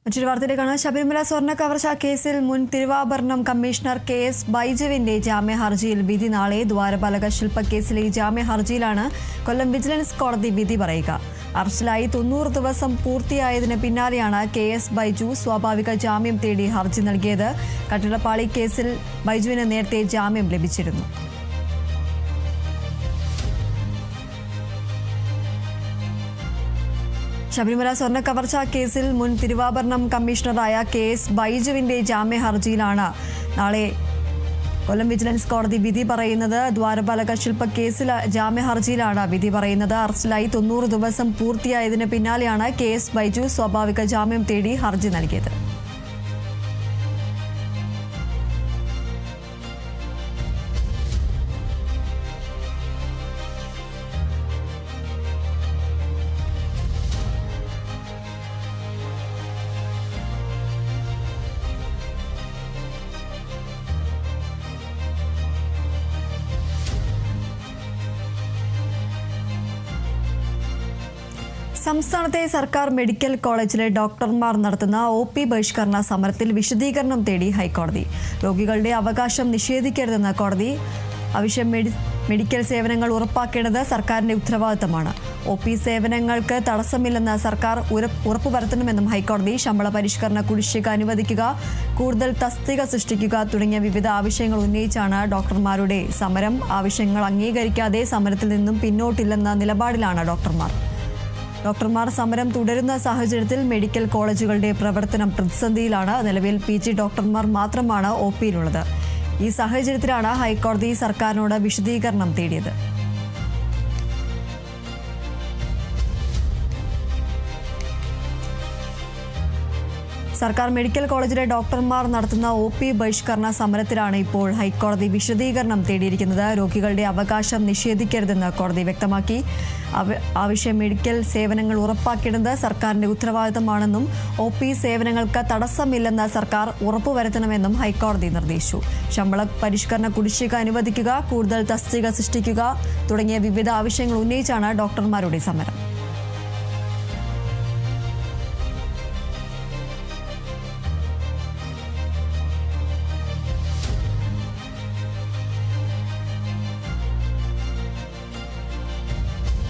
മറ്റൊരു വാർത്തയിലേക്കാണ്. ശബരിമല സ്വർണ്ണ കവർച്ചാ കേസിൽ മുൻ തിരുവാഭരണം കമ്മീഷണർ KS ബൈജുവിന്റെ ജാമ്യ ഹർജിയിൽ വിധി നാളെ. ദ്വാരപാലക ശില്പക്കേസിലെ ഈ ജാമ്യ ഹർജിയിലാണ് കൊല്ലം വിജിലൻസ് കോടതി വിധി പറയുക. അറസ്റ്റിലായി 90 ദിവസം പൂർത്തിയായതിന് പിന്നാലെയാണ് KS ബൈജു സ്വാഭാവിക ജാമ്യം തേടി ഹർജി നൽകിയത്. കട്ടിടപ്പാളി കേസിൽ ബൈജുവിന് നേരത്തെ ജാമ്യം ലഭിച്ചിരുന്നു. ശബരിമല സ്വർണ്ണ കവർച്ചാ കേസിൽ മുൻ തിരുവാഭരണം കമ്മീഷണറായ KS ബൈജുവിന്റെ ജാമ്യ ഹർജിയിലാണ് നാളെ കൊല്ലം വിജിലൻസ് കോടതി വിധി പറയുന്നത്. ദ്വാരപാലക ശില്പക്കേസിൽ ജാമ്യ ഹർജിയിലാണ് വിധി പറയുന്നത്. അറസ്റ്റിലായി 90 ദിവസം പൂർത്തിയായതിന് പിന്നാലെയാണ് KS ബൈജു സ്വാഭാവിക ജാമ്യം തേടി ഹർജി നൽകിയത്. സംസ്ഥാനത്തെ സർക്കാർ മെഡിക്കൽ കോളേജിലെ ഡോക്ടർമാർ നടത്തുന്ന OP ബഹിഷ്കരണ സമരത്തിൽ വിശദീകരണം തേടി ഹൈക്കോടതി. രോഗികളുടെ അവകാശം നിഷേധിക്കരുതെന്ന കോടതി. ആവശ്യം മെഡിക്കൽ സേവനങ്ങൾ ഉറപ്പാക്കേണ്ടത് സർക്കാരിന്റെ ഉത്തരവാദിത്തമാണ്. OP സേവനങ്ങൾക്ക് തടസ്സമില്ലെന്ന് സർക്കാർ ഉറപ്പുവരുത്തണമെന്നും ഹൈക്കോടതി. ശമ്പള പരിഷ്കരണ കുടിശ്ശിക അനുവദിക്കുക, കൂടുതൽ തസ്തിക സൃഷ്ടിക്കുക തുടങ്ങിയ വിവിധ ആവശ്യങ്ങൾ ഉന്നയിച്ചാണ് ഡോക്ടർമാരുടെ സമരം. ആവശ്യങ്ങൾ അംഗീകരിക്കാതെ സമരത്തിൽ നിന്നും പിന്നോട്ടില്ലെന്ന നിലപാടിലാണ് ഡോക്ടർമാർ സമരം തുടരുന്ന സാഹചര്യത്തിൽ മെഡിക്കൽ കോളേജുകളുടെ പ്രവർത്തനം പ്രതിസന്ധിയിലാണ്. നിലവിൽ PG ഡോക്ടർമാർ മാത്രമാണ് OPയിലുള്ളത്. ഈ സാഹചര്യത്തിലാണ് ഹൈക്കോടതി സർക്കാരിനോട് വിശദീകരണം തേടിയത്. സർക്കാർ മെഡിക്കൽ കോളേജിലെ ഡോക്ടർമാർ നടത്തുന്ന OP ബഹിഷ്കരണ സമരത്തിലാണ് ഇപ്പോൾ ഹൈക്കോടതി വിശദീകരണം തേടിയിരിക്കുന്നത്. രോഗികളുടെ അവകാശം നിഷേധിക്കരുതെന്ന് കോടതി വ്യക്തമാക്കി. ആവശ്യം മെഡിക്കൽ സേവനങ്ങൾ ഉറപ്പാക്കേണ്ടത് സർക്കാരിന്റെ ഉത്തരവാദിത്തമാണെന്നും OP സേവനങ്ങൾക്ക് തടസ്സമില്ലെന്ന് സർക്കാർ ഉറപ്പുവരുത്തണമെന്നും ഹൈക്കോടതി നിർദ്ദേശിച്ചു. ശമ്പള പരിഷ്കരണ കുടിശ്ശിക അനുവദിക്കുക, കൂടുതൽ തസ്തിക സൃഷ്ടിക്കുക തുടങ്ങിയ വിവിധ ആവശ്യങ്ങൾ ഉന്നയിച്ചാണ് ഡോക്ടർമാരുടെ സമരം.